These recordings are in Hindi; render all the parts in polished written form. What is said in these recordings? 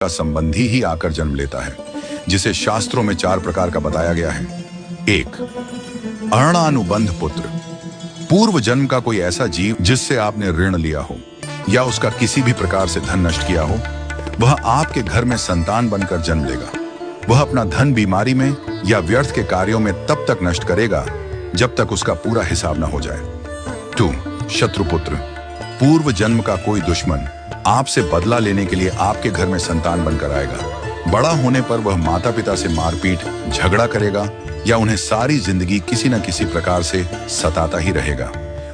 का संबंधी ही आकर जन्म लेता है, जिसे शास्त्रों में 4 प्रकार का बताया गया है। 1. अणानुबंध पुत्र। पूर्व जन्म का कोई ऐसा जीव जिससे आपने ऋण लिया हो या उसका किसी भी प्रकार से धन नष्ट किया हो, वह आपके घर में संतान बनकर जन्म लेगा। वह अपना धन बीमारी में या व्यर्थ के कार्यों में तब तक नष्ट करेगा जब तक उसका पूरा हिसाब न हो जाए। 2. शत्रुपुत्र। पूर्व जन्म का कोई दुश्मन आपसे बदला लेने के लिए आपके घर में संतान बनकर आएगा। बड़ा होने पर वह माता पिता से मारपीट, झगड़ा करेगा या उन्हें सारी जिंदगी किसी न किसी प्रकार से सताता ही रहेगा।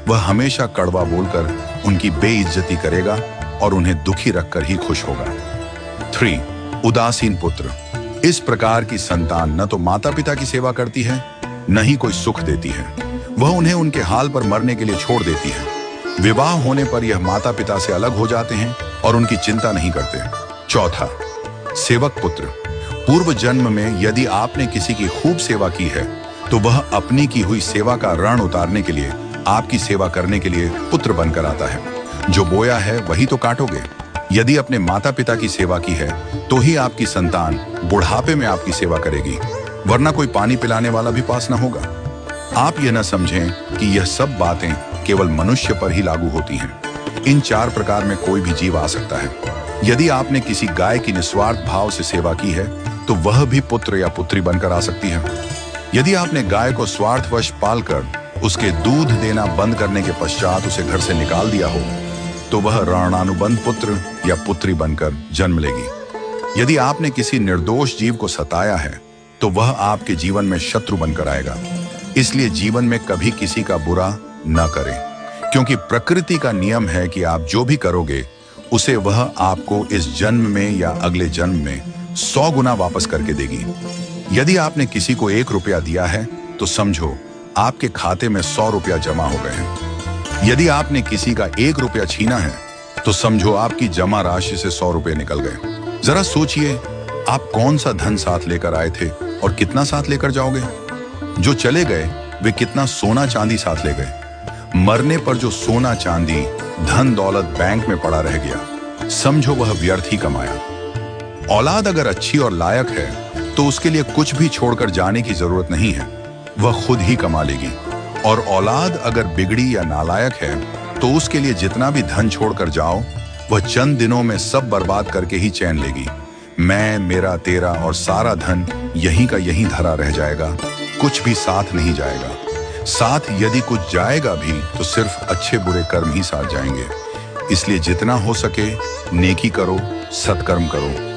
वह हमेशा कड़वा बोलकर उनकी बेइज्जती करेगा और उन्हें दुखी रखकर ही खुश होगा। 3. उदासीन पुत्र। इस प्रकार की संतान न तो माता पिता की सेवा करती है, न ही कोई सुख देती है। वह उन्हें उनके हाल पर मरने के लिए छोड़ देती है। विवाह होने पर यह माता पिता से अलग हो जाते हैं और उनकी चिंता नहीं करते। 4. सेवक पुत्र। पूर्व जन्म में यदि आपने किसी की खूब सेवा की है तो वह अपनी की हुई सेवा का ऋण उतारने के लिए आपकी सेवा करने के लिए पुत्र बनकर आता है। जो बोया है वही तो काटोगे। यदि अपने माता पिता की सेवा की है तो ही आपकी संतान बुढ़ापे में आपकी सेवा करेगी, वरना कोई पानी पिलाने वाला भी पास न होगा। आप यह न समझें कि यह सब बातें केवल मनुष्य पर ही लागू होती हैं। इन 4 प्रकार में कोई भी जीव आ सकता है। यदि आपने किसी गाय की निस्वार्थ भाव से सेवा की है तो वह भी पुत्र या पुत्री बनकर आ सकती है। यदि आपने गाय को स्वार्थवश पालकर उसके दूध देना बंद करने के पश्चात उसे घर से निकाल दिया हो तो वह ऋणानुबंध पुत्र या पुत्री बनकर जन्म लेगी। यदि आपने किसी निर्दोष जीव को सताया है तो वह आपके जीवन में शत्रु बनकर आएगा। इसलिए जीवन में कभी किसी का बुरा न करें, क्योंकि प्रकृति का नियम है कि आप जो भी करोगे उसे वह आपको इस जन्म में या अगले जन्म में 100 गुना वापस करके देगी। यदि आपने किसी को 1 रुपया दिया है तो समझो आपके खाते में 100 रुपया जमा हो गए हैं। यदि आपने किसी का 1 रुपया छीना है तो समझो आपकी जमा राशि से 100 रुपये निकल गए। जरा सोचिए, आप कौन सा धन साथ लेकर आए थे और कितना साथ लेकर जाओगे। जो चले गए वे कितना सोना चांदी साथ ले गए। मरने पर जो सोना चांदी धन दौलत बैंक में पड़ा रह गया, समझो वह व्यर्थ ही कमाया। औलाद अगर अच्छी और लायक है तो उसके लिए कुछ भी छोड़कर जाने की जरूरत नहीं है, वह खुद ही कमा लेगी। और औलाद अगर बिगड़ी या नालायक है तो उसके लिए जितना भी धन छोड़कर जाओ वह चंद दिनों में सब बर्बाद करके ही चैन लेगी। मैं, मेरा, तेरा और सारा धन यहीं का यहीं धरा रह जाएगा, कुछ भी साथ नहीं जाएगा। साथ यदि कुछ जाएगा भी तो सिर्फ अच्छे बुरे कर्म ही साथ जाएंगे। इसलिए जितना हो सके नेकी करो, सत्कर्म करो।